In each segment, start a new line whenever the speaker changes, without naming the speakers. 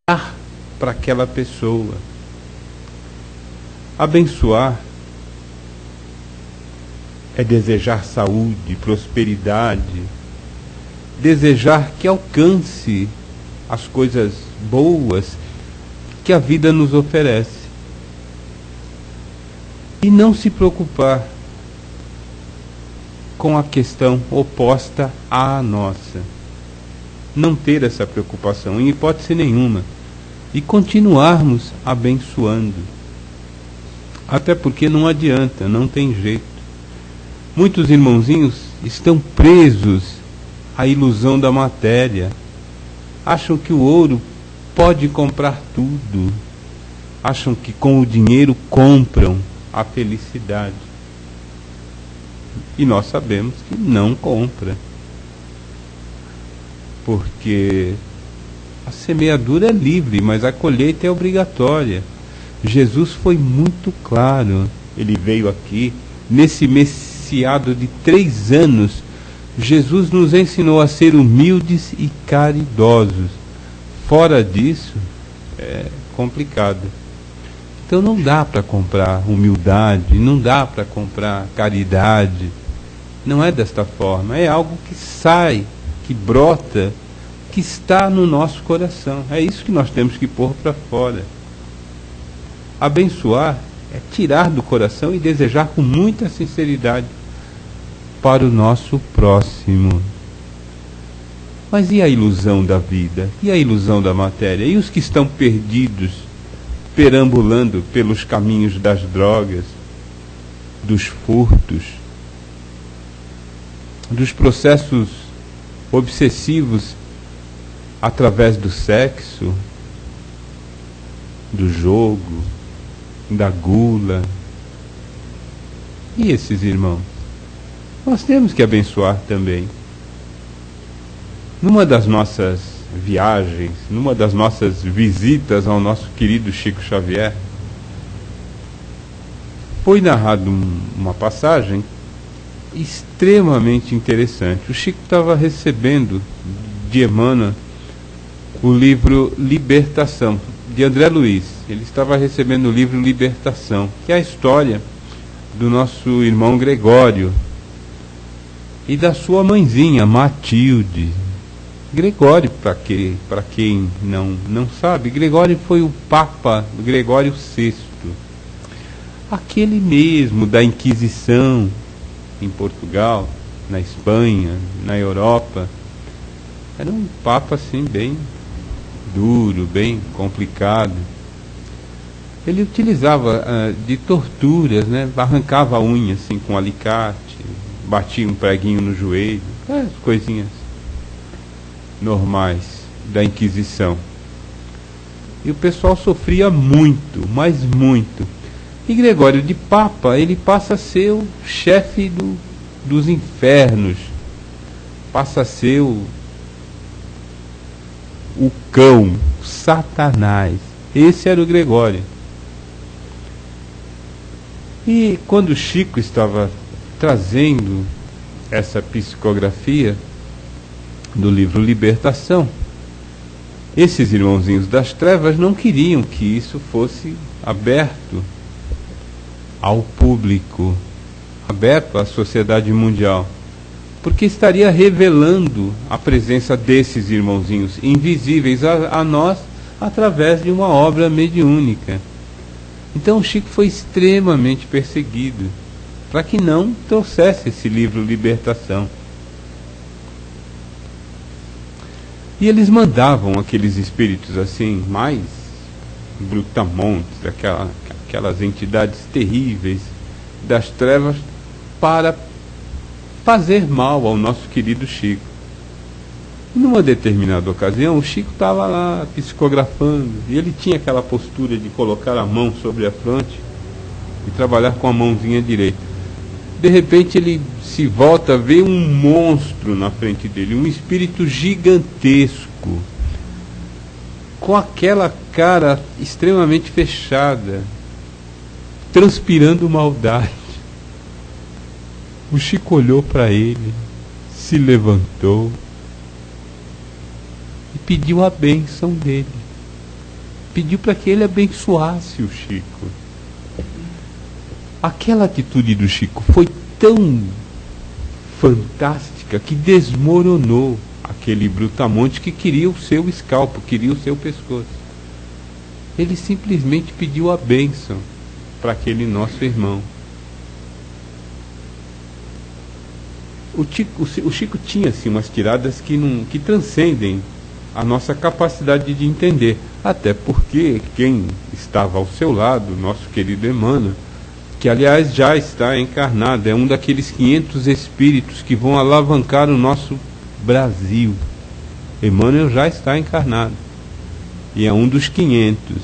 para aquela pessoa. Abençoar é desejar saúde, prosperidade, desejar que alcance as coisas boas que a vida nos oferece. E não se preocupar com a questão oposta à nossa. Não ter essa preocupação, em hipótese nenhuma. E continuarmos abençoando. Até porque não adianta, não tem jeito. Muitos irmãozinhos estão presos à ilusão da matéria. Acham que o ouro pode comprar tudo. Acham que com o dinheiro compram a felicidade. E nós sabemos que não compra. Porque a semeadura é livre, mas a colheita é obrigatória. Jesus foi muito claro. Ele veio aqui, nesse messiado de 3 anos, Jesus nos ensinou a ser humildes e caridosos. Fora disso, é complicado. Então não dá para comprar humildade, não dá para comprar caridade. Não é desta forma, é algo que sai, que brota, que está no nosso coração. É isso que nós temos que pôr para fora. Abençoar é tirar do coração e desejar com muita sinceridade para o nosso próximo. Mas e a ilusão da vida? E a ilusão da matéria? E os que estão perdidos, perambulando pelos caminhos das drogas, dos furtos, dos processos obsessivos através do sexo, do jogo, da gula? E esses irmãos? Nós temos que abençoar também. Numa das nossas viagens, numa das nossas visitas ao nosso querido Chico Xavier, foi narrado uma passagem extremamente interessante. O Chico estava recebendo de Emmanuel o livro Libertação, de André Luiz. Ele estava recebendo o livro Libertação, que é a história do nosso irmão Gregório e da sua mãezinha, Matilde. Gregório, para quem não sabe, Gregório foi o Papa Gregório VI, aquele mesmo da Inquisição em Portugal, na Espanha, na Europa. Era um Papa assim bem duro, bem complicado. Ele utilizava de torturas, né? Arrancava a unha assim com alicate, batia um preguinho no joelho, as coisinhas normais da Inquisição. E o pessoal sofria muito, mas muito. E Gregório de Papa, ele passa a ser o chefe dos infernos, passa a ser o cão, Satanás. Esse era o Gregório. E quando Chico estava trazendo essa psicografia do livro Libertação, esses irmãozinhos das trevas não queriam que isso fosse aberto ao público, aberto à sociedade mundial, porque estaria revelando a presença desses irmãozinhos invisíveis a nós através de uma obra mediúnica. Então Chico foi extremamente perseguido para que não trouxesse esse livro Libertação. E eles mandavam aqueles espíritos assim, mais brutamontes, aquelas entidades terríveis das trevas, para fazer mal ao nosso querido Chico. E numa determinada ocasião, o Chico estava lá psicografando, e ele tinha aquela postura de colocar a mão sobre a fronte e trabalhar com a mãozinha direita. De repente ele se volta, vê um monstro na frente dele, um espírito gigantesco, com aquela cara extremamente fechada, transpirando maldade. O Chico olhou para ele, se levantou e pediu a bênção dele. pediu para que ele abençoasse o Chico. Aquela atitude do Chico foi tão fantástica que desmoronou aquele brutamonte que queria o seu escalpo, queria o seu pescoço. Ele simplesmente pediu a bênção para aquele nosso irmão. O Chico tinha assim, umas tiradas que transcendem a nossa capacidade de entender. Até porque quem estava ao seu lado, nosso querido Emmanuel, que aliás já está encarnado, é um daqueles 500 espíritos que vão alavancar o nosso Brasil. Emmanuel já está encarnado e é um dos 500.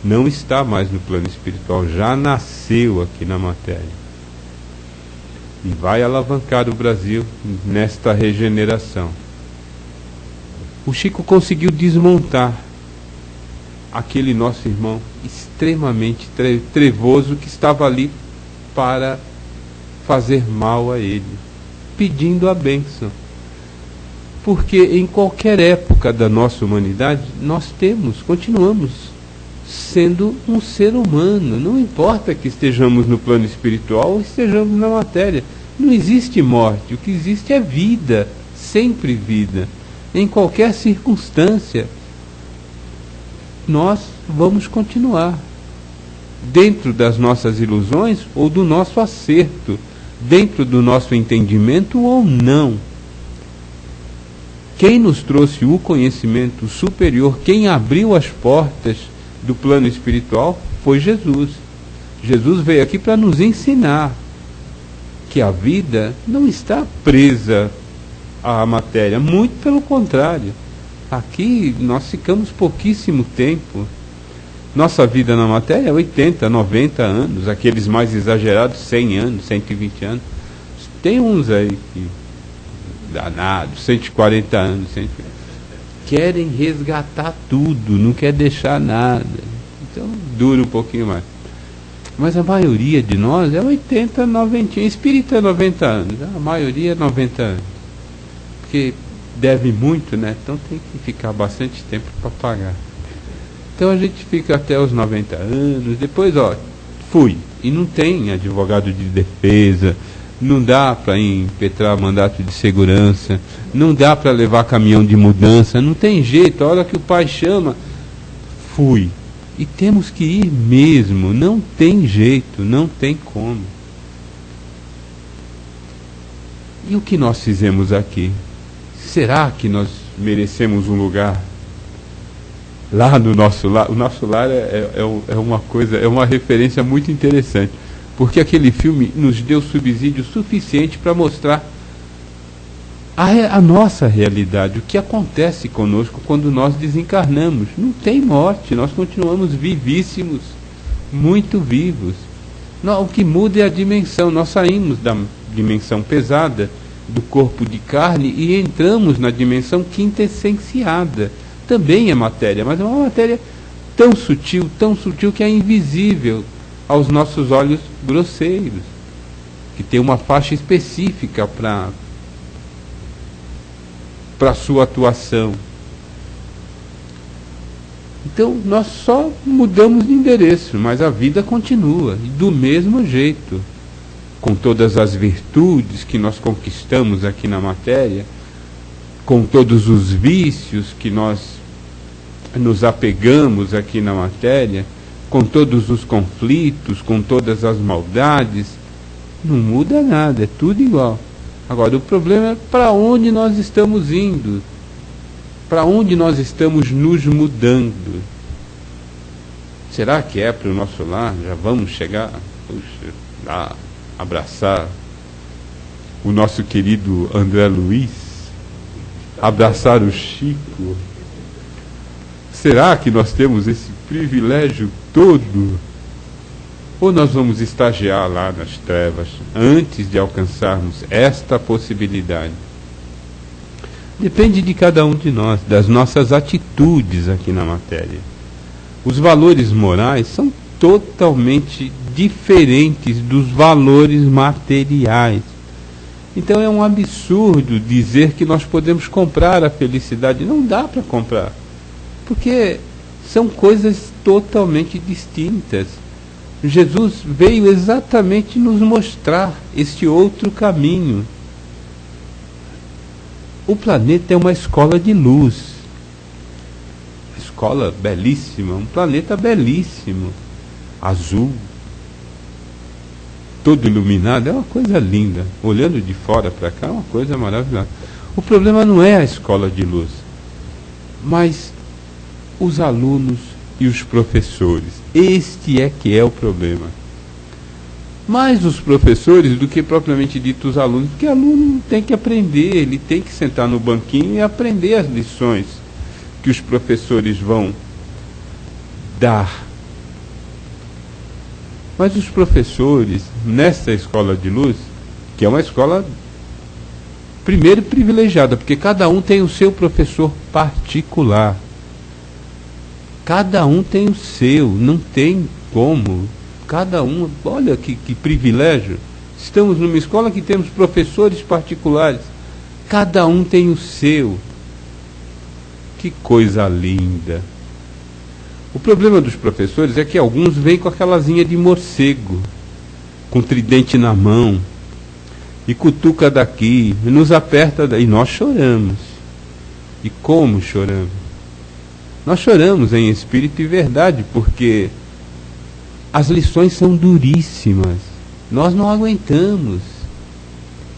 Não está mais no plano espiritual, já nasceu aqui na matéria e vai alavancar o Brasil nesta regeneração. O Chico conseguiu desmontar aquele nosso irmão extremamente trevoso que estava ali para fazer mal a ele, pedindo a bênção. Porque em qualquer época da nossa humanidade, nós continuamos sendo um ser humano. Não importa que estejamos no plano espiritual ou estejamos na matéria. Não existe morte, o que existe é vida, sempre vida. Em qualquer circunstância, nós vamos continuar dentro das nossas ilusões ou do nosso acerto, dentro do nosso entendimento ou não. Quem nos trouxe o conhecimento superior, quem abriu as portas do plano espiritual foi Jesus. Jesus veio aqui para nos ensinar que a vida não está presa à matéria, muito pelo contrário. Aqui nós ficamos pouquíssimo tempo. Nossa vida na matéria é 80, 90 anos, aqueles mais exagerados 100 anos, 120 anos. Tem uns aí que danados, 140 anos, 140. Querem resgatar tudo, não quer deixar nada. Então dura um pouquinho mais. Mas a maioria de nós é 80, 90. Espírita é 90 anos, a maioria é 90 anos. Porque deve muito, né? Então tem que ficar bastante tempo para pagar. Então a gente fica até os 90 anos, depois, fui. E não tem advogado de defesa, não dá para impetrar mandato de segurança, não dá para levar caminhão de mudança, não tem jeito. A hora que o pai chama, fui. E temos que ir mesmo, não tem jeito, não tem como. E o que nós fizemos aqui? Será que nós merecemos um lugar lá no nosso lar? O nosso lar é uma coisa, é uma referência muito interessante, porque aquele filme nos deu subsídio suficiente para mostrar a nossa realidade, o que acontece conosco quando nós desencarnamos. Não tem morte, nós continuamos vivíssimos, muito vivos. Não, o que muda é a dimensão. Nós saímos da dimensão pesada do corpo de carne e entramos na dimensão quintessenciada. Também é matéria, mas é uma matéria tão sutil que é invisível aos nossos olhos grosseiros, que tem uma faixa específica para sua atuação. Então nós só mudamos de endereço, mas a vida continua, e do mesmo jeito, com todas as virtudes que nós conquistamos aqui na matéria, com todos os vícios que nós nos apegamos aqui na matéria, com todos os conflitos, com todas as maldades, não muda nada, é tudo igual. Agora, o problema é para onde nós estamos indo, para onde nós estamos nos mudando. Será que é para o nosso lar? Já vamos chegar, lá, abraçar o nosso querido André Luiz, abraçar o Chico? Será que nós temos esse privilégio todo? Ou nós vamos estagiar lá nas trevas antes de alcançarmos esta possibilidade? Depende de cada um de nós, das nossas atitudes aqui na matéria. Os valores morais são totalmente diferentes dos valores materiais. Então é um absurdo dizer que nós podemos comprar a felicidade. Não dá para comprar. Porque São coisas totalmente distintas. Jesus veio exatamente nos mostrar este outro caminho. O planeta é uma escola de luz. Escola belíssima, um planeta belíssimo, azul, todo iluminado, é uma coisa linda. Olhando de fora para cá é uma coisa maravilhosa. O problema não é a escola de luz, mas os alunos e os professores. Este é que é o problema. Mais os professores do que propriamente dito os alunos, porque o aluno tem que aprender, ele tem que sentar no banquinho e aprender as lições que os professores vão dar. Mas os professores, nessa escola de luz, que é uma escola, primeiro, privilegiada, porque cada um tem o seu professor particular. Cada um tem o seu, não tem como. Cada um, olha que privilégio. Estamos numa escola que temos professores particulares. Cada um tem o seu. Que coisa linda. O problema dos professores é que alguns vêm com aquela asinha de morcego, com tridente na mão, e cutuca daqui, e nos aperta daí. E nós choramos. E como choramos? Nós choramos em espírito e verdade, porque as lições são duríssimas. Nós não aguentamos.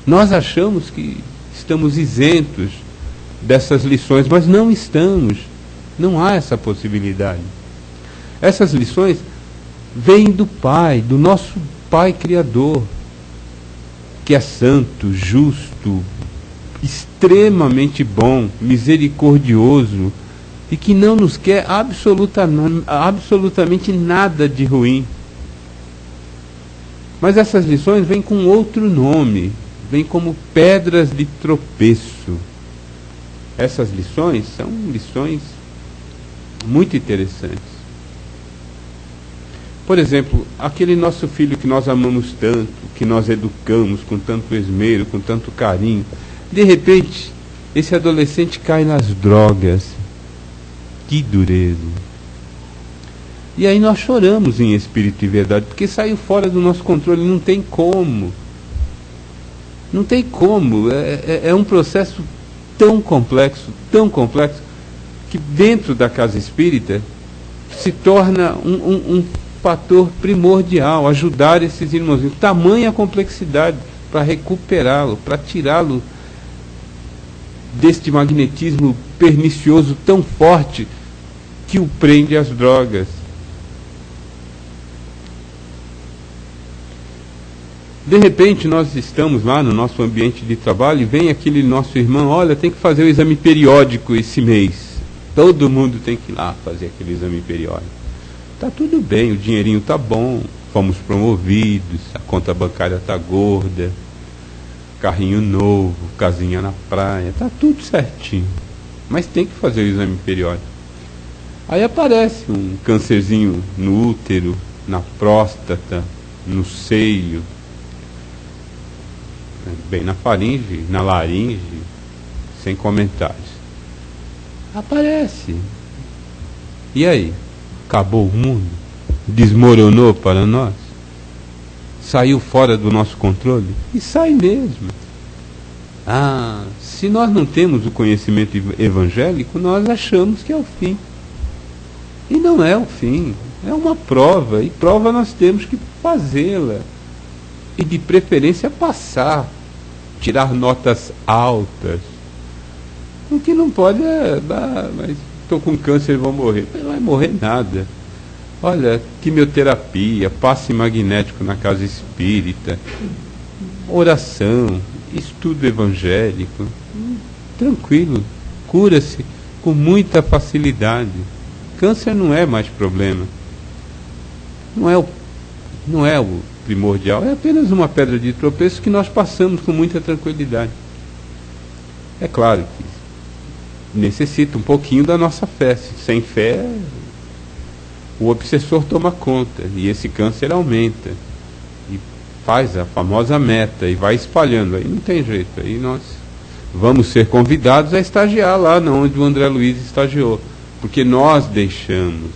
Nós achamos que estamos isentos dessas lições, mas não estamos. Não há essa possibilidade. Essas lições vêm do Pai, do nosso Pai Criador, que é santo, justo, extremamente bom, misericordioso, e que não nos quer absolutamente nada de ruim. Mas essas lições vêm com outro nome, vêm como pedras de tropeço. Essas lições são lições muito interessantes. Por exemplo, aquele nosso filho que nós amamos tanto, que nós educamos com tanto esmero, com tanto carinho, de repente, esse adolescente cai nas drogas. Que dureza. E aí nós choramos em espírito e verdade, porque saiu fora do nosso controle, não tem como. Não tem como. É um processo tão complexo, que dentro da casa espírita se torna um fator primordial, ajudar esses irmãozinhos. Tamanha complexidade para recuperá-lo, para tirá-lo deste magnetismo pernicioso tão forte que o prende às drogas. De repente nós estamos lá no nosso ambiente de trabalho e vem aquele nosso irmão, olha, tem que fazer o exame periódico esse mês. Todo mundo tem que ir lá fazer aquele exame periódico. Tá tudo bem, o dinheirinho tá bom, fomos promovidos, a conta bancária tá gorda, carrinho novo, casinha na praia, tá tudo certinho. Mas tem que fazer o exame periódico. Aí aparece um câncerzinho no útero, na próstata, no seio, bem na faringe, na laringe, sem comentários. Aparece. E aí? Acabou o mundo? Desmoronou para nós? Saiu fora do nosso controle? E sai mesmo. Se nós não temos o conhecimento evangélico, nós achamos que é o fim. E não é o fim. É uma prova. E prova nós temos que fazê-la. E de preferência passar. Tirar notas altas. O que não pode é dar, mas estou com câncer e vou morrer. Não vai morrer nada. Olha, quimioterapia, passe magnético na casa espírita, oração, estudo evangélico, tranquilo, cura-se com muita facilidade. Câncer não é mais problema. Não é o primordial, é apenas uma pedra de tropeço que nós passamos com muita tranquilidade. É claro que necessita um pouquinho da nossa fé. Sem fé, o obsessor toma conta e esse câncer aumenta e faz a famosa meta e vai espalhando. Aí não tem jeito, aí nós vamos ser convidados a estagiar lá onde o André Luiz estagiou, porque nós deixamos.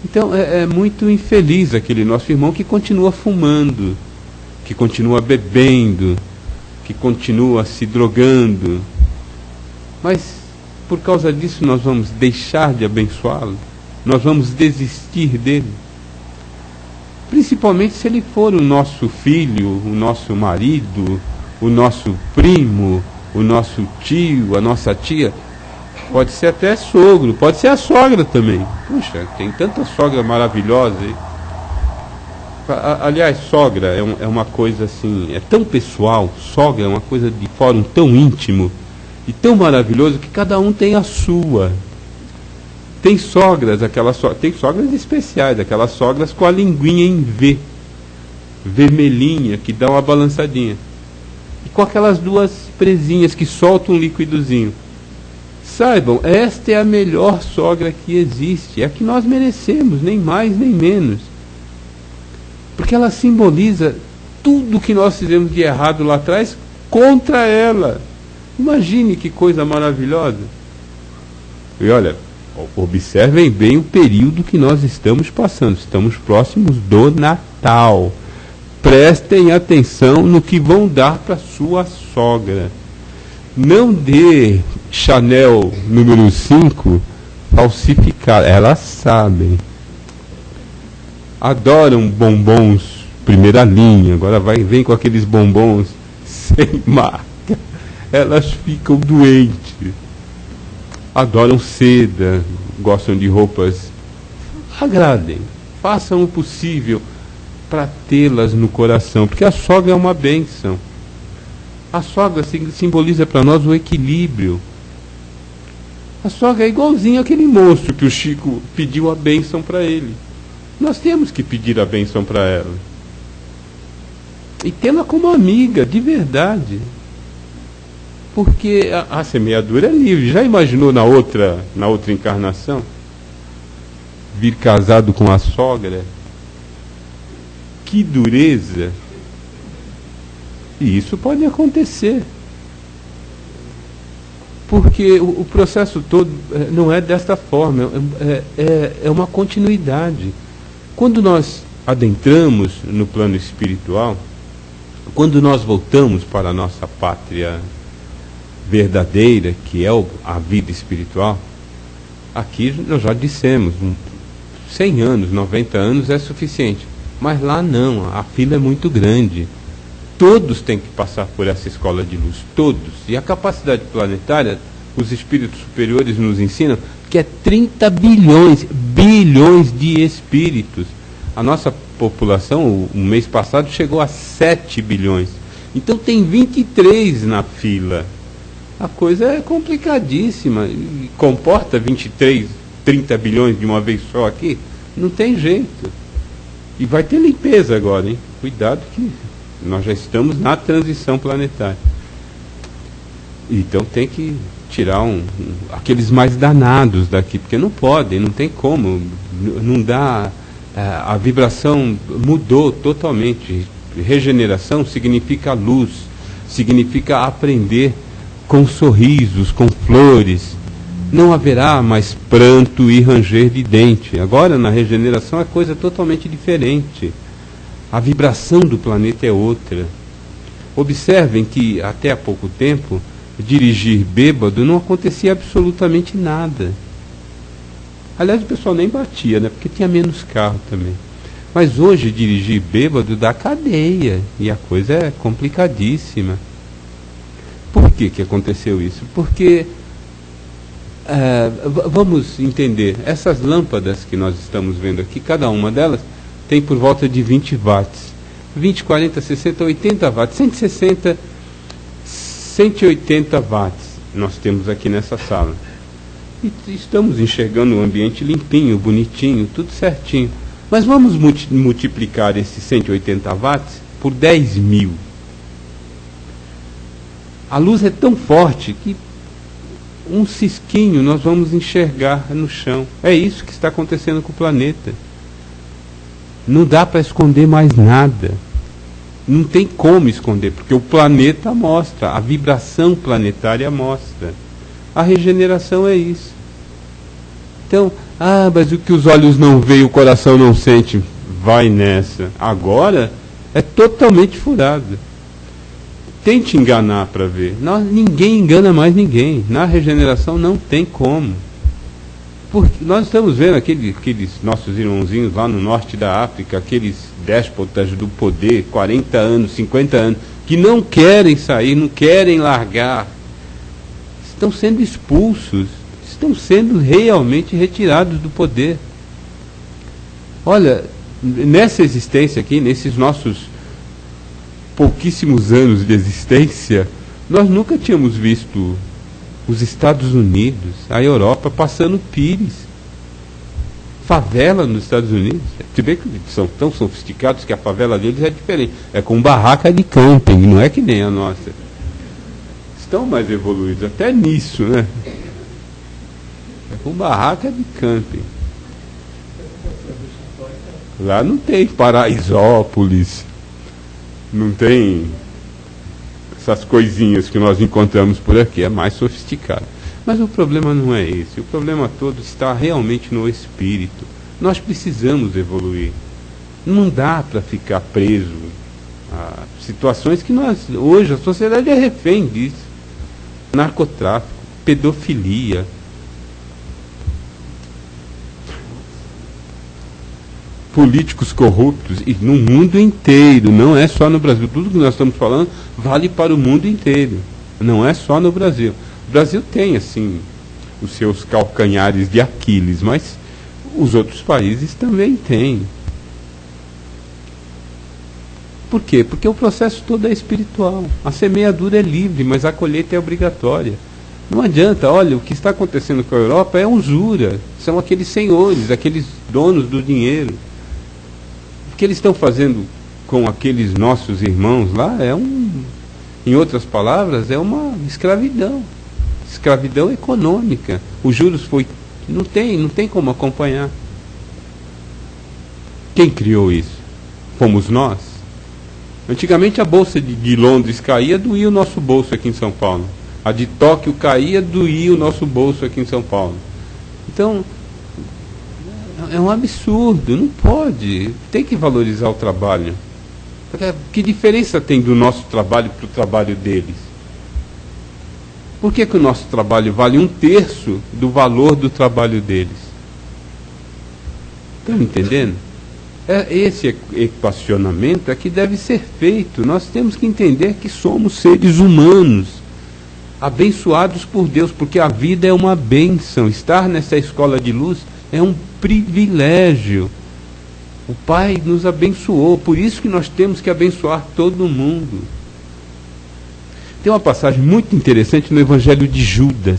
Então é muito infeliz aquele nosso irmão que continua fumando, que continua bebendo, que continua se drogando. Mas por causa disso nós vamos deixar de abençoá-lo? Nós vamos desistir dele? Principalmente se ele for o nosso filho, o nosso marido, o nosso primo, o nosso tio, a nossa tia. Pode ser até sogro, pode ser a sogra também. Puxa, tem tanta sogra maravilhosa aí. Aliás, sogra é uma coisa assim, é tão pessoal. Sogra é uma coisa de fórum tão íntimo e tão maravilhoso que cada um tem a sua. Tem sogras, tem sogras especiais, aquelas sogras com a linguinha em V, vermelhinha, que dá uma balançadinha. E com aquelas duas presinhas que soltam um líquidozinho. Saibam, esta é a melhor sogra que existe, é a que nós merecemos, nem mais nem menos. Porque ela simboliza tudo que nós fizemos de errado lá atrás contra ela. Imagine que coisa maravilhosa. E olha, observem bem o período que nós estamos passando. Estamos próximos do Natal. Prestem atenção no que vão dar para sua sogra. Não dê Chanel número 5 falsificado. Elas sabem. Adoram bombons primeira linha. Agora vem com aqueles bombons sem marca. Elas ficam doentes. Adoram seda. Gostam de roupas. Agradem. Façam o possível para tê-las no coração. Porque a sogra é uma bênção. A sogra simboliza para nós o equilíbrio. A sogra é igualzinho aquele moço que o Chico pediu a bênção para ele. Nós temos que pedir a bênção para ela. E tê-la como amiga, de verdade. Porque a semeadura é livre. Já imaginou na outra encarnação? Vir casado com a sogra? Que dureza! E isso pode acontecer. Porque o processo todo não é desta forma, é uma continuidade. Quando nós adentramos no plano espiritual, quando nós voltamos para a nossa pátria verdadeira, que é a vida espiritual, aqui nós já dissemos, 100 anos, 90 anos é suficiente. Mas lá não, a fila é muito grande. Todos têm que passar por essa escola de luz, todos. E a capacidade planetária, os espíritos superiores nos ensinam que é 30 bilhões de espíritos. A nossa população, o mês passado, chegou a 7 bilhões. Então tem 23 na fila. A coisa é complicadíssima. E comporta 23, 30 bilhões de uma vez só aqui? Não tem jeito. E vai ter limpeza agora, hein? Cuidado que nós já estamos na transição planetária. Então tem que tirar aqueles mais danados daqui, porque não podem, não tem como, não dá, a vibração mudou totalmente. Regeneração significa luz, significa aprender com sorrisos, com flores. Não haverá mais pranto e ranger de dente. Agora na regeneração é coisa totalmente diferente. A vibração do planeta é outra. Observem que até há pouco tempo dirigir bêbado não acontecia absolutamente nada. Aliás, o pessoal nem batia, né? Porque tinha menos carro também. Mas hoje dirigir bêbado dá cadeia e a coisa é complicadíssima. Por que aconteceu isso? Porque vamos entender, essas lâmpadas que nós estamos vendo aqui, cada uma delas tem por volta de 20 watts. 20, 40, 60, 80 watts. 160, 180 watts nós temos aqui nessa sala. E estamos enxergando um ambiente limpinho, bonitinho, tudo certinho. Mas vamos multiplicar esses 180 watts por 10 mil. A luz é tão forte que um cisquinho nós vamos enxergar no chão. É isso que está acontecendo com o planeta. Não dá para esconder mais nada. Não tem como esconder, porque o planeta mostra, a vibração planetária mostra. A regeneração é isso. Então, mas o que os olhos não veem, o coração não sente, vai nessa. Agora é totalmente furado. Tente enganar para ver. Ninguém engana mais ninguém. Na regeneração não tem como. Porque nós estamos vendo aqueles nossos irmãozinhos lá no norte da África, aqueles déspotas do poder, 40 anos, 50 anos, que não querem sair, não querem largar. Estão sendo expulsos, estão sendo realmente retirados do poder. Olha, nessa existência aqui, nesses nossos pouquíssimos anos de existência, nós nunca tínhamos visto os Estados Unidos, a Europa passando pires. Favela nos Estados Unidos. Se bem que são tão sofisticados que a favela deles é diferente. É com barraca de camping, não é que nem a nossa. Estão mais evoluídos, até nisso, né? É com barraca de camping. Lá não tem Paraisópolis, não tem essas coisinhas que nós encontramos por aqui, é mais sofisticado. Mas o problema não é esse, o problema todo está realmente no espírito. Nós precisamos evoluir. Não dá para ficar preso a situações que hoje a sociedade é refém disso. Narcotráfico, pedofilia, políticos corruptos, e no mundo inteiro, não é só no Brasil. Tudo que nós estamos falando vale para o mundo inteiro, não é só no Brasil. O Brasil tem, assim, os seus calcanhares de Aquiles, mas os outros países também têm. Por quê? Porque o processo todo é espiritual. A semeadura é livre, mas a colheita é obrigatória. Não adianta, olha, o que está acontecendo com a Europa é usura. São aqueles senhores, aqueles donos do dinheiro. O que eles estão fazendo com aqueles nossos irmãos lá em outras palavras, é uma escravidão. Escravidão econômica. Os juros não tem como acompanhar. Quem criou isso? Fomos nós. Antigamente a bolsa de Londres caía, doía o nosso bolso aqui em São Paulo. A de Tóquio caía, doía o nosso bolso aqui em São Paulo. Então, é um absurdo, não pode. Tem que valorizar o trabalho. Que diferença tem do nosso trabalho para o trabalho deles? Por que o nosso trabalho vale 1/3 do valor do trabalho deles? Estão entendendo? Esse equacionamento é que deve ser feito. Nós temos que entender que somos seres humanos, abençoados por Deus, porque a vida é uma bênção. Estar nessa escola de luz é um privilégio. O Pai nos abençoou, por isso que nós temos que abençoar todo mundo. Tem uma passagem muito interessante no Evangelho de Judas.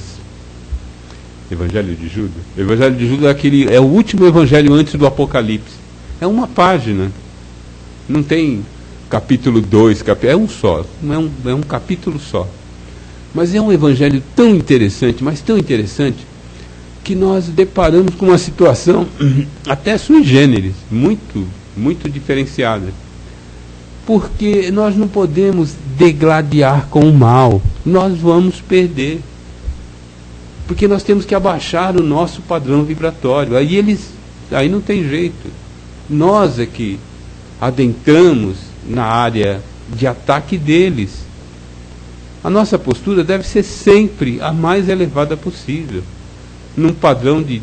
Evangelho de Judas? O Evangelho de Judas é o último evangelho antes do Apocalipse. É uma página. Não tem capítulo 2, é um só. É um capítulo só. Mas é um evangelho tão interessante, mas tão interessante, que nós deparamos com uma situação até sui generis, muito, muito diferenciada. Porque nós não podemos degladiar com o mal. Nós vamos perder. Porque nós temos que abaixar o nosso padrão vibratório. Aí não tem jeito. Nós é que adentramos na área de ataque deles. A nossa postura deve ser sempre a mais elevada possível, num padrão de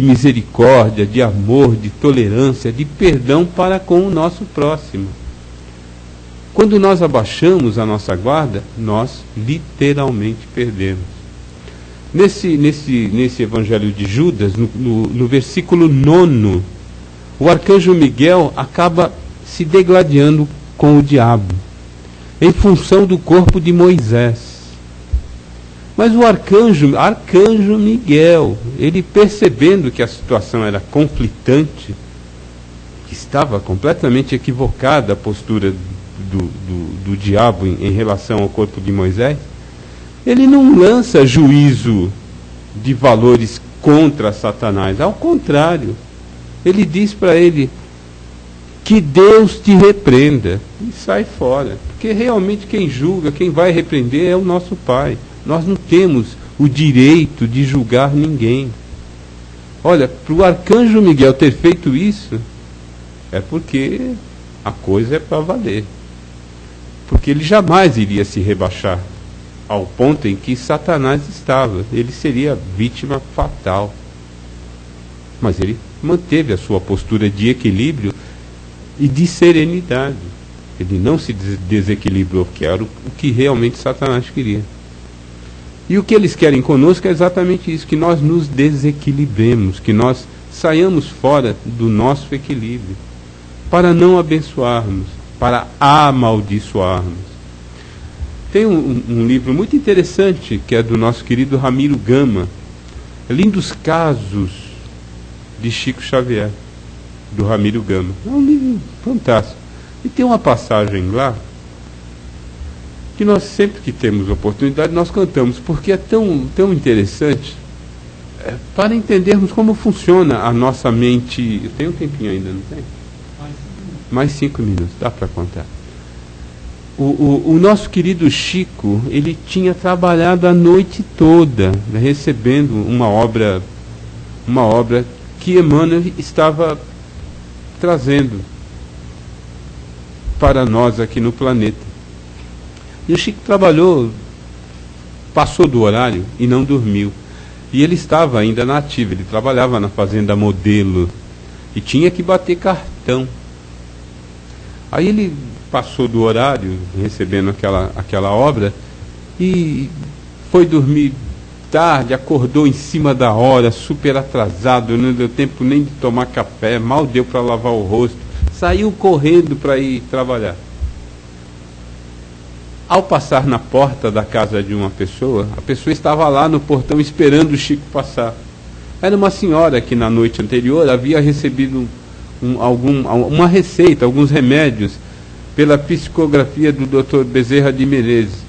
misericórdia, de amor, de tolerância, de perdão para com o nosso próximo. Quando nós abaixamos a nossa guarda, nós literalmente perdemos. Nesse Evangelho de Judas, no versículo 9, o arcanjo Miguel acaba se degladiando com o diabo, em função do corpo de Moisés. Mas o arcanjo Miguel, ele percebendo que a situação era conflitante, que estava completamente equivocada a postura do diabo em relação ao corpo de Moisés, ele não lança juízo de valores contra Satanás, ao contrário, ele diz para ele: que Deus te repreenda, e sai fora, porque realmente quem julga, quem vai repreender é o nosso Pai. Nós não temos o direito de julgar ninguém. Olha, para o arcanjo Miguel ter feito isso, é porque a coisa é para valer. Porque ele jamais iria se rebaixar ao ponto em que Satanás estava. Ele seria vítima fatal. Mas ele manteve a sua postura de equilíbrio e de serenidade. Ele não se desequilibrou, que era o que realmente Satanás queria. E o que eles querem conosco é exatamente isso, que nós nos desequilibremos, que nós saiamos fora do nosso equilíbrio, para não abençoarmos, para amaldiçoarmos. Tem um livro muito interessante, que é do nosso querido Ramiro Gama, Lindos Casos de Chico Xavier, do Ramiro Gama. É um livro fantástico. E tem uma passagem lá, que nós sempre que temos oportunidade, nós cantamos, porque é tão interessante, para entendermos como funciona a nossa mente. Tem um tempinho ainda, não tem? Mais 5 minutos, dá para contar. O nosso querido Chico, ele tinha trabalhado a noite toda, né, recebendo uma obra que Emmanuel estava trazendo para nós aqui no planeta. E o Chico trabalhou, passou do horário e não dormiu. E ele estava ainda na ativa, ele trabalhava na Fazenda Modelo e tinha que bater cartão. Aí ele passou do horário, recebendo aquela obra, e foi dormir tarde, acordou em cima da hora, super atrasado, não deu tempo nem de tomar café, mal deu para lavar o rosto, saiu correndo para ir trabalhar. Ao passar na porta da casa de uma pessoa, a pessoa estava lá no portão esperando o Chico passar. Era uma senhora que na noite anterior havia recebido uma receita, alguns remédios, pela psicografia do Dr. Bezerra de Menezes,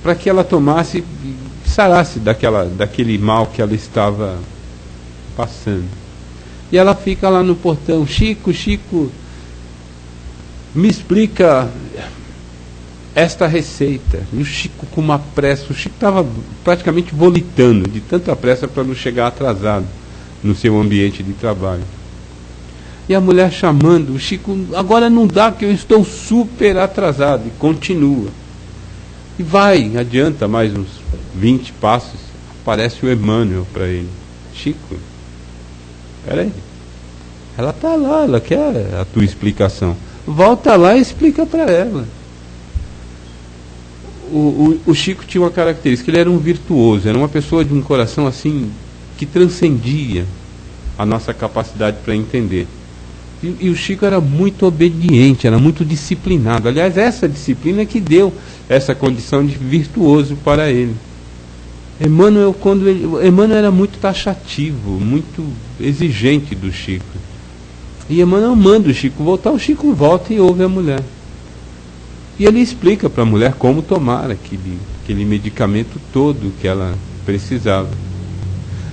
para que ela tomasse e sarasse daquele mal que ela estava passando. E ela fica lá no portão: Chico, me explica esta receita. E o Chico, com uma pressa, o Chico estava praticamente volitando, de tanta pressa para não chegar atrasado no seu ambiente de trabalho. E a mulher chamando: o Chico, agora não dá, que eu estou super atrasado. E continua. E vai, adianta mais uns 20 passos, aparece o Emmanuel para ele: Chico, peraí, ela está lá, ela quer a tua explicação. Volta lá e explica para ela. O Chico tinha uma característica: ele era um virtuoso, era uma pessoa de um coração assim, que transcendia a nossa capacidade para entender. E o Chico era muito obediente, era muito disciplinado. Aliás, essa disciplina que deu essa condição de virtuoso para ele. Emmanuel era muito taxativo, muito exigente do Chico. E Emmanuel manda o Chico voltar, o Chico volta e ouve a mulher. E ele explica para a mulher como tomar aquele medicamento todo que ela precisava.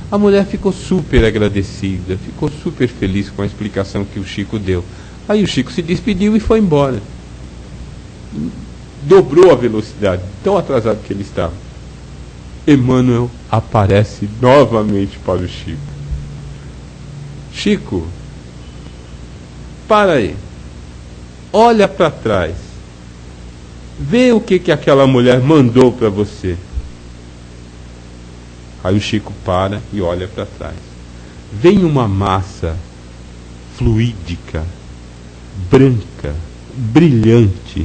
A mulher ficou super agradecida, ficou super feliz com a explicação que o Chico deu. Aí o Chico se despediu e foi embora. Dobrou a velocidade, tão atrasado que ele estava. Emmanuel aparece novamente para o Chico: Chico, para aí, olha para trás, vê o que aquela mulher mandou para você. Aí o Chico para e olha para trás. Vem uma massa fluídica, branca, brilhante,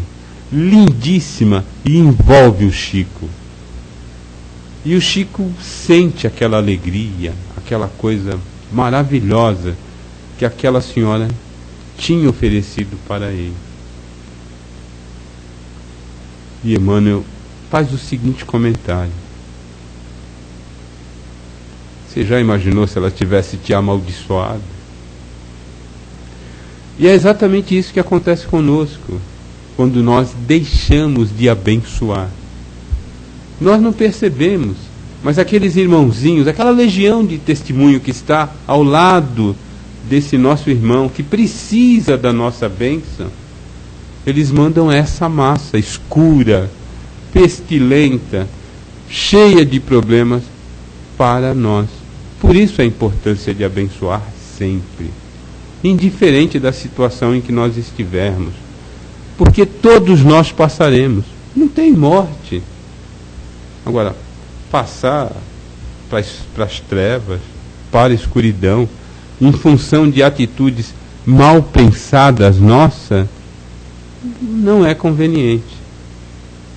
lindíssima, e envolve o Chico. E o Chico sente aquela alegria, aquela coisa maravilhosa que aquela senhora tinha oferecido para ele. E Emmanuel faz o seguinte comentário: você já imaginou se ela tivesse te amaldiçoado? E é exatamente isso que acontece conosco, quando nós deixamos de abençoar. Nós não percebemos, mas aqueles irmãozinhos, aquela legião de testemunho que está ao lado desse nosso irmão, que precisa da nossa bênção, eles mandam essa massa escura, pestilenta, cheia de problemas, para nós. Por isso a importância de abençoar sempre, indiferente da situação em que nós estivermos, porque todos nós passaremos, não tem morte. Agora, passar para as trevas, para a escuridão, em função de atitudes mal pensadas nossas, não é conveniente.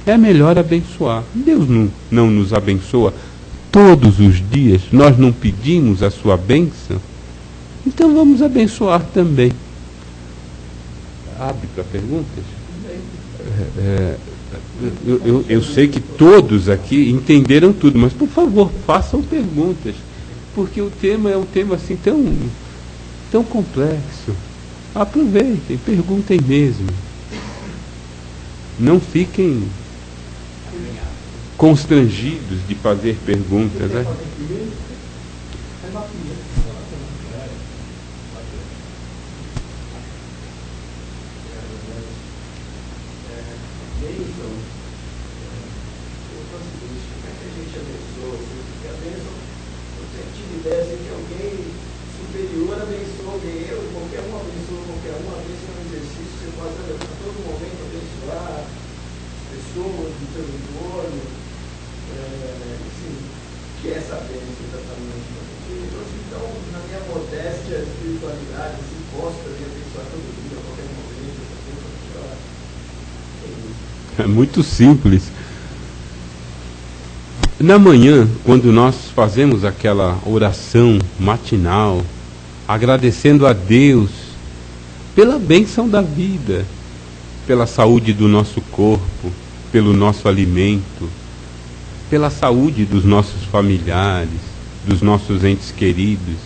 É melhor abençoar. Deus não nos abençoa todos os dias, nós não pedimos a sua bênção, então vamos abençoar também. Abre para perguntas? Eu sei que todos aqui entenderam tudo, mas por favor, façam perguntas, porque o tema é um tema assim tão complexo. Aproveitem, perguntem mesmo. Não fiquem constrangidos de fazer perguntas, né? É muito simples. Na manhã, quando nós fazemos aquela oração matinal, agradecendo a Deus pela bênção da vida, pela saúde do nosso corpo, pelo nosso alimento, pela saúde dos nossos familiares, dos nossos entes queridos,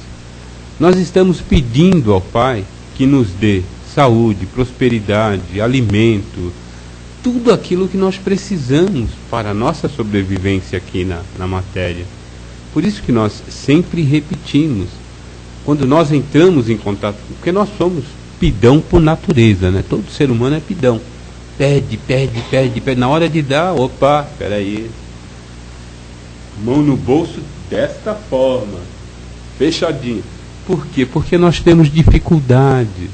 nós estamos pedindo ao Pai que nos dê saúde, prosperidade, alimento, tudo aquilo que nós precisamos para a nossa sobrevivência aqui na matéria. Por isso que nós sempre repetimos, quando nós entramos em contato, porque nós somos pidão por natureza, né? Todo ser humano é pidão. Pede. Na hora de dar, opa, peraí. Mão no bolso desta forma, fechadinho. Por quê? Porque nós temos dificuldade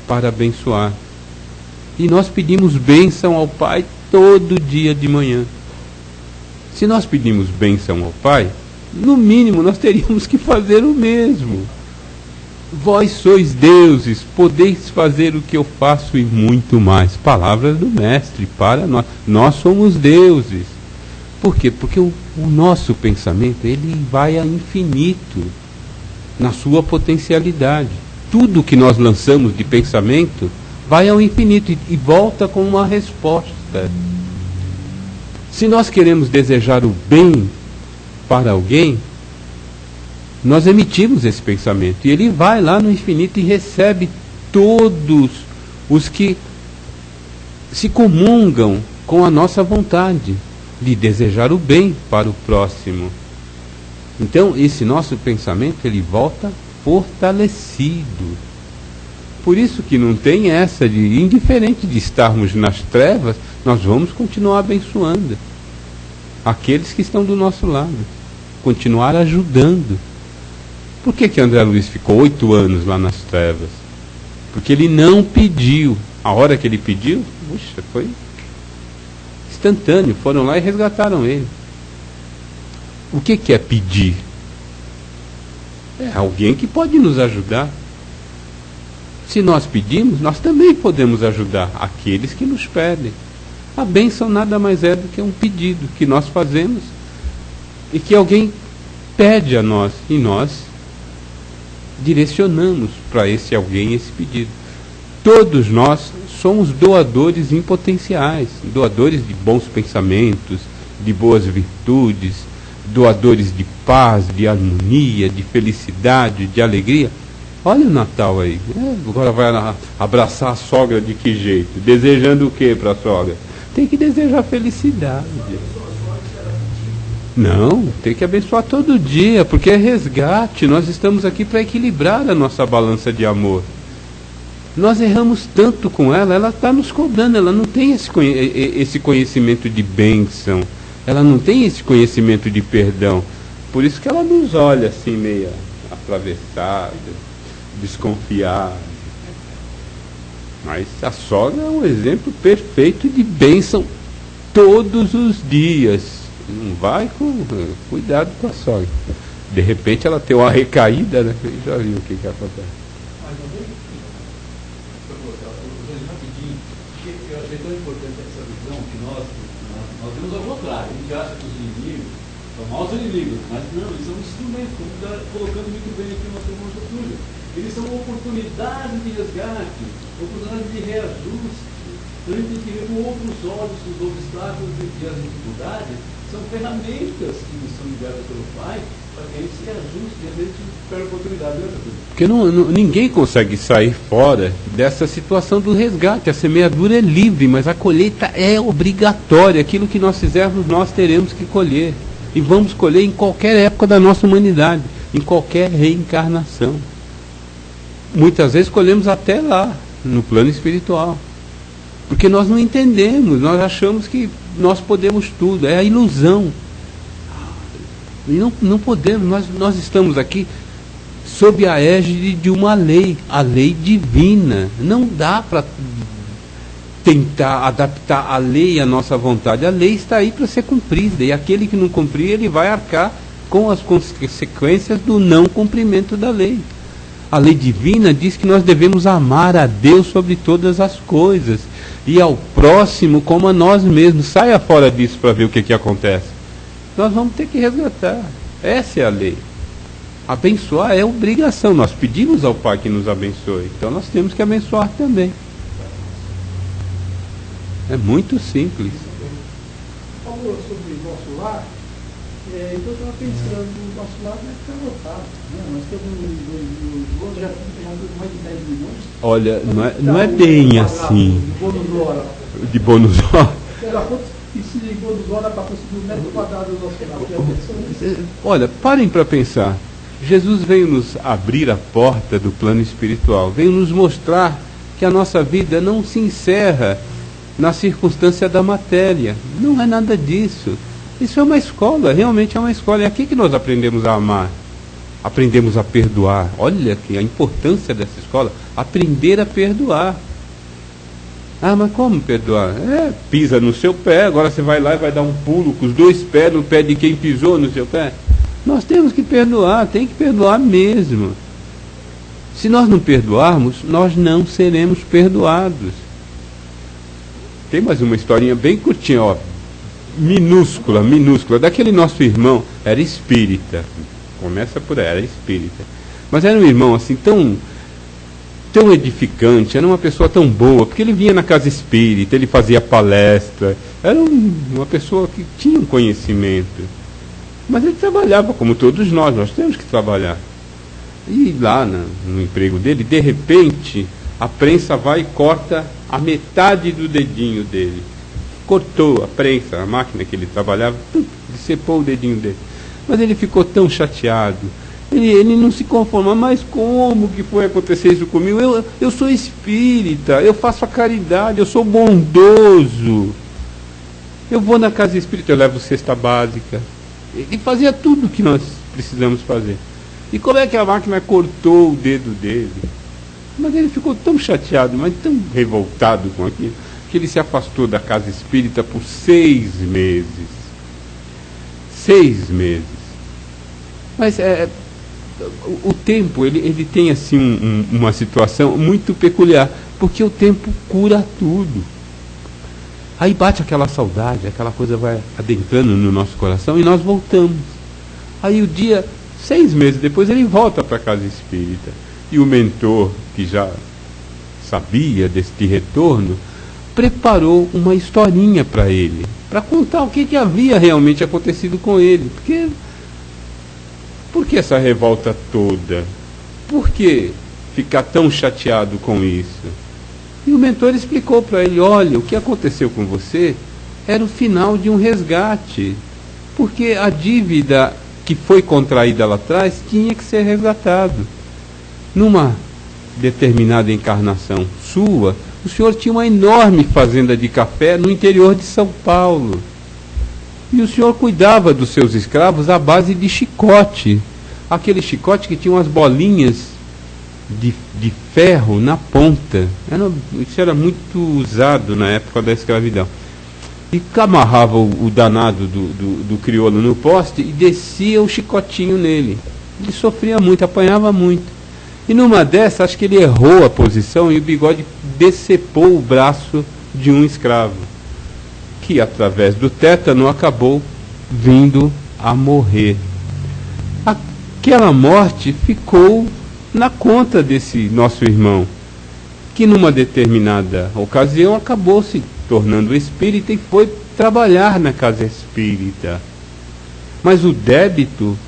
para abençoar. E nós pedimos bênção ao Pai todo dia de manhã. Se nós pedimos bênção ao Pai, no mínimo nós teríamos que fazer o mesmo. Vós sois deuses, podeis fazer o que eu faço e muito mais. Palavras do Mestre para nós. Nós somos deuses. Por quê? Porque o nosso pensamento, ele vai a infinito na sua potencialidade. Tudo que nós lançamos de pensamento vai ao infinito e volta com uma resposta. Se nós queremos desejar o bem para alguém, nós emitimos esse pensamento e ele vai lá no infinito e recebe todos os que se comungam com a nossa vontade de desejar o bem para o próximo. Então esse nosso pensamento, ele volta fortalecido. Por isso que não tem essa de, indiferente de estarmos nas trevas, nós vamos continuar abençoando aqueles que estão do nosso lado, continuar ajudando. Por que André Luiz ficou 8 anos lá nas trevas? Porque ele não pediu. A hora que ele pediu, puxa, foi instantâneo. Foram lá e resgataram ele. O que é pedir? É alguém que pode nos ajudar. Se nós pedimos, nós também podemos ajudar aqueles que nos pedem. A bênção nada mais é do que um pedido que nós fazemos e que alguém pede a nós e nós direcionamos para esse alguém esse pedido. Todos nós somos doadores em potenciais, doadores de bons pensamentos, de boas virtudes, doadores de paz, de harmonia, de felicidade, de alegria. Olha o Natal aí. Agora vai abraçar a sogra de que jeito? Desejando o que para a sogra? Tem que desejar felicidade. Não, tem que abençoar todo dia, porque é resgate. Nós estamos aqui para equilibrar a nossa balança de amor. Nós erramos tanto com ela está nos cobrando, ela não tem esse conhecimento de bênção, ela não tem esse conhecimento de perdão. Por isso que ela nos olha assim, meio atravessada, desconfiada. Mas a sogra é um exemplo perfeito de bênção todos os dias. Não vai com cuidado com a sogra. De repente ela tem uma recaída, né? Já viu o que acontece.
Mas também, rapidinho, porque eu achei tão importante essa visão que nós vemos ao contrário. A gente acha que os inimigos são maus inimigos, mas não, eles são instrumentos, como está colocando muito bem aqui o nosso irmão Getúlio. Eles são oportunidades de resgate, oportunidades de reajuste. Então a gente tem que ver com outros olhos os obstáculos e as dificuldades. São ferramentas que nos são enviadas pelo Pai para que a gente se ajuste e a gente perde a oportunidade, né, Getúlio?
Porque ninguém consegue sair fora dessa situação do resgate. A semeadura é livre, mas a colheita é obrigatória. Aquilo que nós fizermos, nós teremos que colher. E vamos colher em qualquer época da nossa humanidade, em qualquer reencarnação. Muitas vezes colhemos até lá, no plano espiritual. Porque nós não entendemos, nós achamos que nós podemos tudo, é a ilusão. E não podemos, nós estamos aqui sob a égide de uma lei, a lei divina. Não dá para tentar adaptar a lei à nossa vontade. A lei está aí para ser cumprida, e aquele que não cumprir, ele vai arcar com as consequências do não cumprimento da lei. A lei divina diz que nós devemos amar a Deus sobre todas as coisas e ao próximo como a nós mesmos. Saia fora disso para ver o que acontece. Nós vamos ter que resgatar. Essa é a lei. Abençoar é obrigação. Nós pedimos ao Pai que nos abençoe, então nós temos que abençoar também. É muito simples.
Falou sobre o nosso lar, então eu estava pensando, o nosso lar vai ficar lotado. Né? Nós temos outro já tem mais de 10 milhões.
Olha, não é bem assim.
De bônus hora.
De bônus hora.
Era quanto que se de bônus hora para conseguir 1 metro quadrado do nosso lar?
Olha, parem para pensar. Jesus veio nos abrir a porta do plano espiritual, veio nos mostrar que a nossa vida não se encerra na circunstância da matéria. Não é nada disso. Isso é uma escola, realmente é uma escola. É aqui que nós aprendemos a amar, aprendemos a perdoar. Olha que a importância dessa escola, aprender a perdoar. Ah, mas como perdoar? Pisa no seu pé, agora você vai lá e vai dar um pulo com os 2 pés no pé de quem pisou no seu pé. Nós temos que perdoar, tem que perdoar mesmo. Se nós não perdoarmos, nós não seremos perdoados. Tem mais uma historinha bem curtinha, ó, minúscula, daquele nosso irmão, era espírita, começa por aí, era espírita, mas era um irmão assim, tão edificante, era uma pessoa tão boa, porque ele vinha na casa espírita, ele fazia palestra, era uma pessoa que tinha um conhecimento, mas ele trabalhava como todos nós temos que trabalhar, e lá no emprego dele, de repente, a prensa vai e corta a metade do dedinho dele. Cortou a prensa, a máquina que ele trabalhava, decepou o dedinho dele. Mas ele ficou tão chateado. Ele não se conforma, mas como que foi acontecer isso comigo? Eu sou espírita, eu faço a caridade, eu sou bondoso. Eu vou na casa espírita, eu levo cesta básica. Ele fazia tudo o que nós precisamos fazer. E como é que a máquina cortou o dedo dele? Mas ele ficou tão chateado, mas tão revoltado com aquilo, que ele se afastou da casa espírita por 6 meses. 6 meses. Mas o tempo, ele tem assim uma situação muito peculiar, porque o tempo cura tudo. Aí bate aquela saudade, aquela coisa vai adentrando no nosso coração e nós voltamos. Aí 6 meses depois, ele volta para a casa espírita. E o mentor, que já sabia deste retorno, preparou uma historinha para ele, para contar o que havia realmente acontecido com ele. Por que essa revolta toda? Por que ficar tão chateado com isso? E o mentor explicou para ele, olha, o que aconteceu com você era o final de um resgate, porque a dívida que foi contraída lá atrás tinha que ser resgatado. Numa determinada encarnação sua, o senhor tinha uma enorme fazenda de café no interior de São Paulo. E o Senhor cuidava dos seus escravos à base de chicote. Aquele chicote que tinha umas bolinhas de ferro na ponta. Isso era muito usado na época da escravidão. E amarrava o danado do crioulo no poste e descia o chicotinho nele. Ele sofria muito, apanhava muito. E numa dessas, acho que ele errou a posição e o Bigode decepou o braço de um escravo, que através do tétano acabou vindo a morrer. Aquela morte ficou na conta desse nosso irmão, que numa determinada ocasião acabou se tornando espírita e foi trabalhar na casa espírita. Mas o débito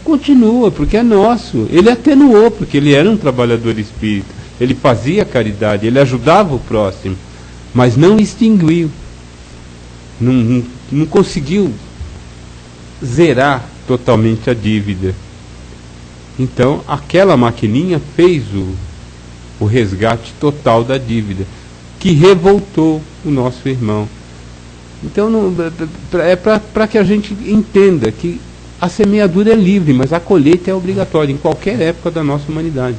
continua, porque é nosso. Ele atenuou, porque ele era um trabalhador espírita. Ele fazia caridade, ele ajudava o próximo, mas não extinguiu. Não conseguiu zerar totalmente a dívida. Então, aquela maquininha fez o resgate total da dívida, que revoltou o nosso irmão. Então, é para que a gente entenda que a semeadura é livre, mas a colheita é obrigatória em qualquer época da nossa humanidade.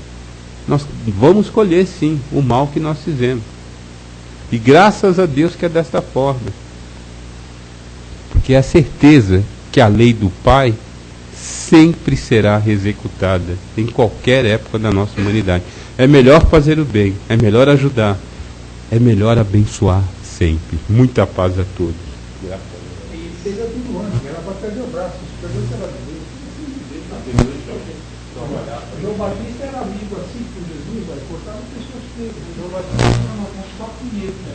Nós vamos colher, sim, o mal que nós fizemos. E graças a Deus que é desta forma. Porque é a certeza que a lei do Pai sempre será executada em qualquer época da nossa humanidade. É melhor fazer o bem, é melhor ajudar, é melhor abençoar sempre. Muita paz a todos.
E fez tudo antes, era para perder o braço, se perdeu o trabalho. João Batista era amigo assim com Jesus, vai cortar as pessoas feias. João Batista era uma só punheta.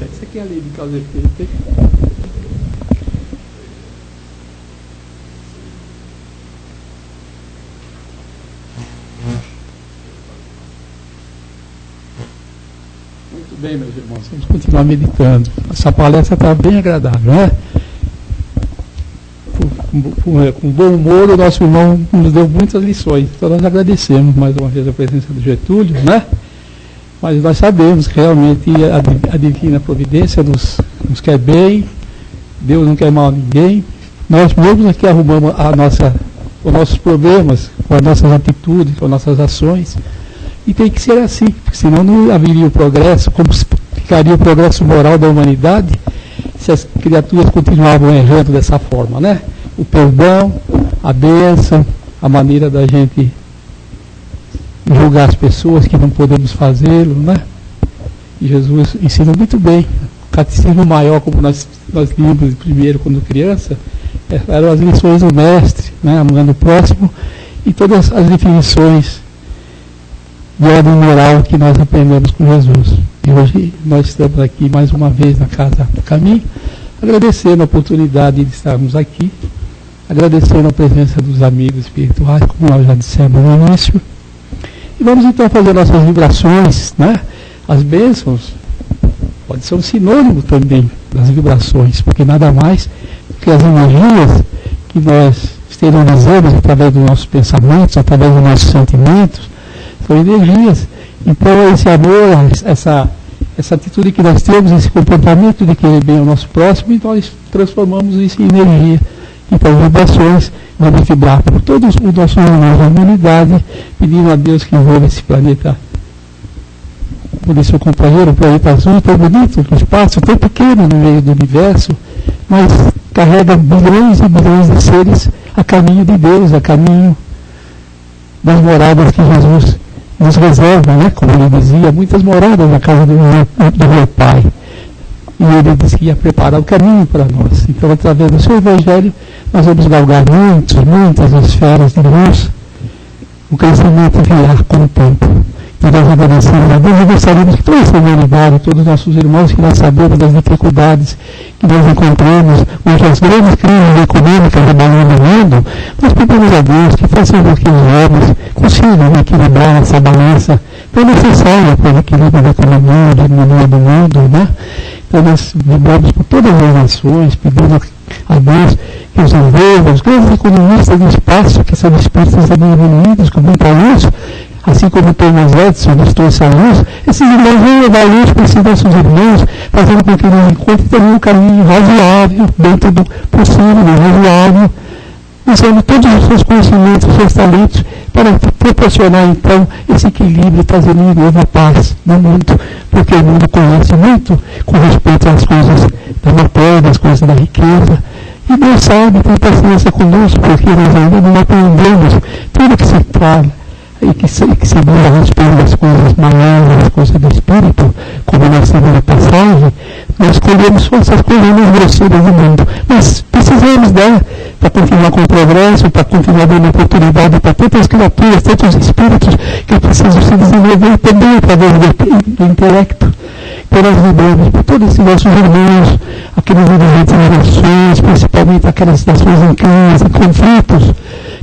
Essa aqui é a lei de causa e efeito, hein? Muito bem, meus irmãos, vamos continuar meditando. Essa palestra está bem agradável, né? Com bom humor, o nosso irmão nos deu muitas lições. Então nós agradecemos mais uma vez a presença do Getúlio, né? Mas nós sabemos que realmente a divina providência nos quer bem, Deus não quer mal a ninguém. Nós mesmos aqui arrumamos os nossos problemas com as nossas atitudes, com as nossas ações. E tem que ser assim, porque senão não haveria o progresso, como ficaria o progresso moral da humanidade se as criaturas continuavam errando dessa forma, né? O perdão, a bênção, a maneira da gente julgar as pessoas que não podemos fazê-lo, né? E Jesus ensina muito bem. O catecismo maior, como nós líamos primeiro quando criança, eram as lições do mestre, né? Amando o próximo, e todas as definições de ordem moral que nós aprendemos com Jesus. E hoje nós estamos aqui mais uma vez na Casa do Caminho, agradecendo a oportunidade de estarmos aqui, agradecendo a presença dos amigos espirituais, como nós já dissemos no início. E vamos então fazer nossas vibrações, né? As bênçãos pode ser um sinônimo também das vibrações, porque nada mais do que as energias que nós exteriorizamos através dos nossos pensamentos, através dos nossos sentimentos, são energias. Então esse amor, essa atitude que nós temos, esse comportamento de querer bem ao nosso próximo, então nós transformamos isso em energia. Então as vibrações vamos vibrar por todos os nossos irmãos da humanidade, pedindo a Deus que envolva esse planeta, por seu companheiro, o planeta azul, tão bonito no espaço, tão pequeno no meio do universo, mas carrega bilhões e bilhões de seres a caminho de Deus, a caminho das moradas que Jesus nos reserva, né? Como ele dizia, muitas moradas na casa do meu Pai. E ele disse que ia preparar o caminho para nós. Então, através do seu Evangelho, nós vamos galgar muitas esferas de luz. O crescimento virá com o tempo. E nós agradecemos a Deus e gostaríamos que toda essa humanidade, todos os nossos irmãos que nós sabemos das dificuldades que nós encontramos, hoje as grandes crises econômicas abalando o mundo, nós pedimos a Deus que façamos que os homens consigam equilibrar essa balança tão necessária para o equilíbrio da economia, da harmonia do mundo, né? Então nós vibramos por todas as nações, pedindo a Deus que os envolva, os grandes economistas do espaço, que são espíritos da Unidos com muita luz, assim como Thomas Edison nos trouxe a luz, esses irmãos vão levar a luz para esses nossos irmãos, fazendo com que eles encontrem também um caminho razoável, dentro do possível, razoável, usando todos os seus conhecimentos, os seus talentos, para proporcionar então esse equilíbrio, trazendo de novo a paz no mundo, porque o mundo conhece muito com respeito às coisas da matéria, às coisas da riqueza, e Deus sabe, tem paciência conosco, porque nós ainda não aprendemos tudo que se fala e que se diz a respeito das coisas maiores, das coisas do Espírito, como na segunda passagem, nós escolhemos só essas coisas mais grosseiras do mundo, mas precisamos dela para continuar com o progresso, para continuar dando oportunidade para tantas criaturas, tantos espíritos que precisam se desenvolver também através do intelecto. Então nós lembramos por todos esses nossos irmãos, aqueles dirigentes de nações, principalmente aquelas nações em crise, em conflitos,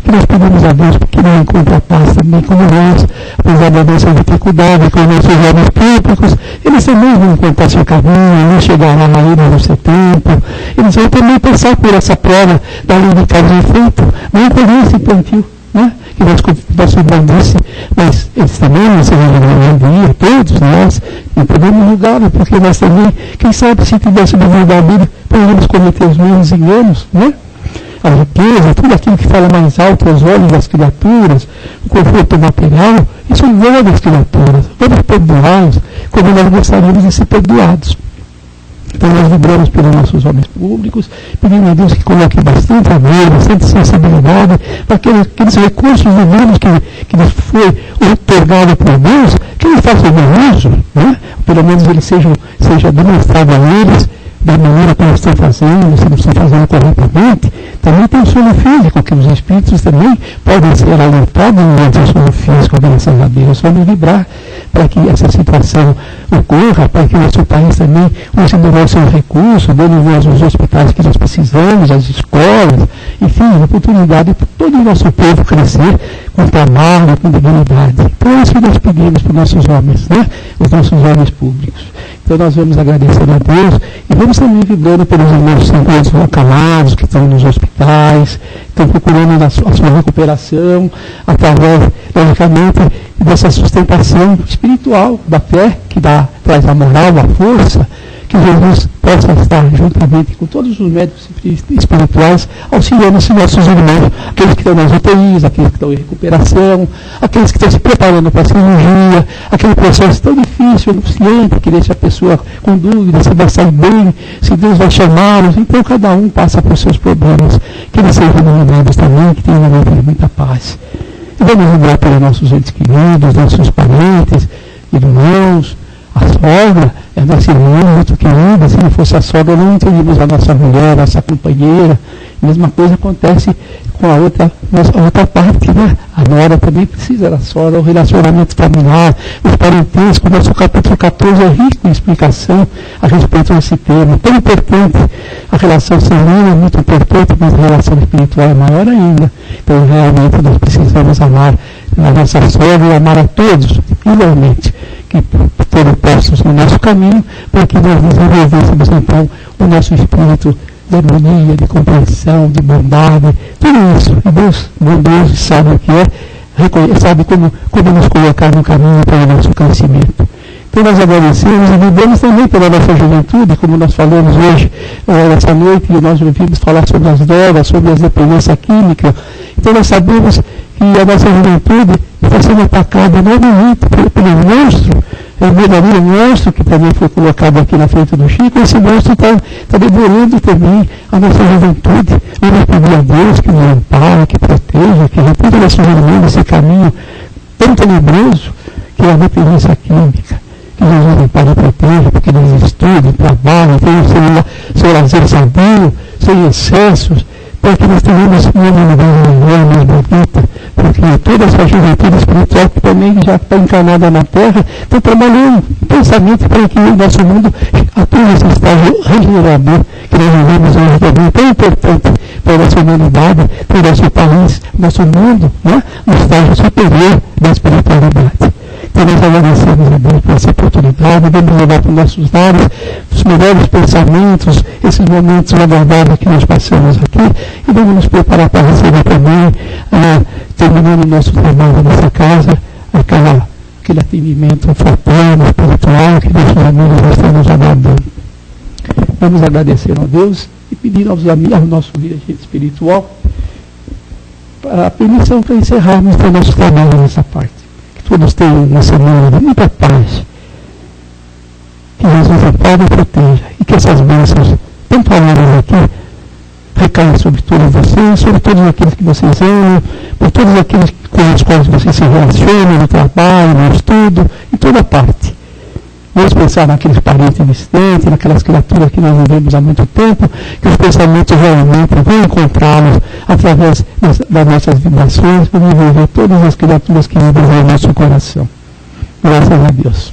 que nós pedimos a Deus que não encontre a paz também como nós, apesar da nossa dificuldade com os nossos jovens públicos, eles também vão encontrar seu caminho, não chegarão lá ainda no seu tempo, eles vão também passar por essa prova da lei de causa e efeito, não é esse infantil, né? Que nosso irmão disse, mas eles também não se vão dia, todos nós, não podemos julgá-lo, porque nós também, quem sabe se tivéssemos vivido a Bíblia, poderíamos cometer os mesmos enganos, né? A riqueza, tudo aquilo que fala mais alto aos olhos das criaturas, o conforto material, isso envolve as criaturas. Vamos perdoá-los como nós gostaríamos de ser perdoados. Então nós vibramos pelos nossos homens públicos, pedindo a Deus que coloque bastante amor, bastante sensibilidade, para aqueles recursos humanos que lhes foi otorgado por Deus, que eles façam bom uso, né? Pelo menos ele seja demonstrado a eles, da maneira como estão fazendo, se não estão fazendo corretamente. Também tem o sono físico, que os espíritos também podem ser alertados durante o sono físico, graças a Deus. Vamos vibrar para que essa situação ocorra, para que o nosso país também use do nosso recurso, dando-nos os hospitais que nós precisamos, as escolas, enfim, a oportunidade para todo o nosso povo crescer com trabalho, com dignidade. Então é isso que nós pedimos para os nossos homens, né? Os nossos homens públicos. Então nós vamos agradecer a Deus e vamos também vibrando pelos irmãos sempre acamados que estão nos hospitais, estão procurando a sua recuperação através, logicamente, dessa sustentação espiritual da fé que traz a moral, a força, que Jesus possa estar juntamente com todos os médicos espirituais auxiliando esses nossos irmãos, aqueles que estão nas UTIs, aqueles que estão em recuperação, aqueles que estão se preparando para a cirurgia, aquele processo tão difícil, angustiante, que deixa a pessoa com dúvida se vai sair bem, se Deus vai chamá-los. Então cada um passa por seus problemas, que eles sejam iluminados também, que tenham muita paz. E vamos lembrar pelos nossos entes queridos, nossos parentes, irmãos. A sogra é a nossa irmã muito querida. Se não fosse a sogra, não teríamos a nossa mulher, a nossa companheira. A mesma coisa acontece com a outra parte, né? A nora também precisa da sogra, o relacionamento familiar, os parentescos. O nosso capítulo 14 é rico em explicação a respeito desse tema. Tão importante, a relação sanguínea é muito importante, mas a relação espiritual é maior ainda. Então, realmente, nós precisamos amar a nossa sogra e amar a todos, igualmente, que foram postos no nosso caminho, para que nós desenvolvêssemos então o nosso espírito de harmonia, de compreensão, de bondade, tudo isso. E Deus bondoso sabe o que é, sabe como nos colocar no caminho para o nosso crescimento. Então nós agradecemos e vivemos também pela nossa juventude, como nós falamos hoje, essa noite, e nós ouvimos falar sobre as drogas, sobre as dependências químicas. Então nós sabemos que a nossa juventude está sendo atacada novamente pelo monstro, o verdadeiro monstro que também foi colocado aqui na frente do Chico. Esse monstro está devorando também a nossa juventude. Vamos pedir a Deus que nos ampare, que proteja, que retire nossos irmãos desse caminho tão tenebroso que é a dependência química. Que Jesus ampare e proteja, porque eles estudam, trabalham, tenham seu lazer sadio, sem excessos, para que nós tenhamos uma humanidade melhor, mais bonita, porque toda essa juventude espiritual que também já está encarnada na Terra, está trabalhando intensamente para que o nosso mundo atinja esse estágio regenerador que nós vivemos hoje também, tão importante para a nossa humanidade, para o nosso país, nosso mundo, né? No estágio superior da espiritualidade. Então nós agradecemos a Deus por essa oportunidade, vamos levar para os nossos lares os melhores pensamentos, esses momentos agradáveis que nós passamos aqui, e vamos nos preparar para receber também, terminando o nosso trabalho nessa casa, a casa aquele atendimento fraterno, espiritual, que nossos amigos estão nos aguardando. Vamos agradecer a Deus e pedir aos amigos, ao nosso dirigente espiritual, a permissão para encerrarmos o nosso trabalho nessa parte. Que todos tenham uma semana de muita paz. Que Jesus ampare e proteja. E que essas bênçãos, tanto faladas aqui, recaiam sobre todos vocês, sobre todos aqueles que vocês amam, por todos aqueles com os quais vocês se relacionam, no trabalho, no estudo, em toda parte. Vamos pensar naqueles parentes distantes, naquelas criaturas que nós vivemos há muito tempo, que os pensamentos realmente vão encontrá-los através das nossas vibrações, para viver todas as criaturas que vivem no nosso coração. Graças a Deus.